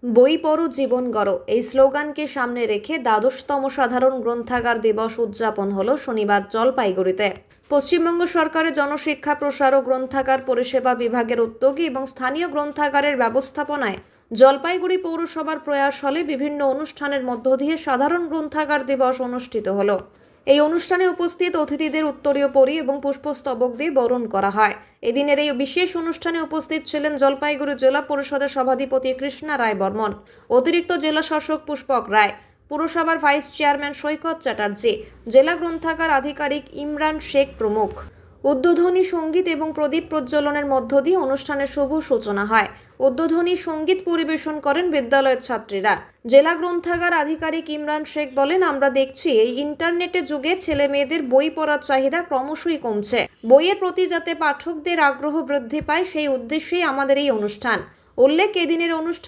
বই পড়ো জীবন গড়ো এই স্লোগানকে সামনে রেখে দ্বাদশতম সাধারণ গ্রন্থাগার দিবস উদযাপন হলো শনিবার জলপাইগুড়িতে। পশ্চিমবঙ্গ সরকারের জনশিক্ষা প্রসার ও গ্রন্থাগার পরিষেবা বিভাগের উদ্যোগে এবং স্থানীয় গ্রন্থাগারের ব্যবস্থাপনায় জলপাইগুড়ি পৌরসভার প্রয়াস হলে বিভিন্ন অনুষ্ঠানের মধ্য দিয়ে সাধারণ গ্রন্থাগার দিবস অনুষ্ঠিত হলো। এই অনুষ্ঠানে উপস্থিত অতিথিদের উত্তরীয় পরি এবং পুষ্পস্তবক দিয়ে বরণ করা হয়। এদিনের এই বিশেষ অনুষ্ঠানে উপস্থিত ছিলেন জলপাইগুড়ি জেলা পরিষদের সভাধিপতি কৃষ্ণা রায় বর্মন, অতিরিক্ত জেলা শাসক পুষ্পক রায়, পুরসভার ভাইস চেয়ারম্যান সৈকত চ্যাটার্জি, জেলা গ্রন্থাগার আধিকারিক ইমরান শেখ প্রমুখ। উদ্বোধনী সঙ্গীত এবং প্রদীপ প্রজ্বলনের মধ্য দিয়ে অনুষ্ঠানের শুভ সূচনা হয়। উদ্বোধনী সঙ্গীত পরিবেশন করেন বিদ্যালয়ের ছাত্রীরা। জেলা গ্রন্থাগার আধিকারিক ইমরান শেখ বলেন, আমরা দেখছি এই ইন্টারনেটের যুগে ছেলে মেয়েদের বই পড়ার চাহিদা ক্রমশই কমছে। বইয়ের প্রতি যাতে পাঠকদের আগ্রহ বৃদ্ধি পায় সেই উদ্দেশ্যেই আমাদের এই অনুষ্ঠান। উল্লেখ, এদিনের অনুষ্ঠান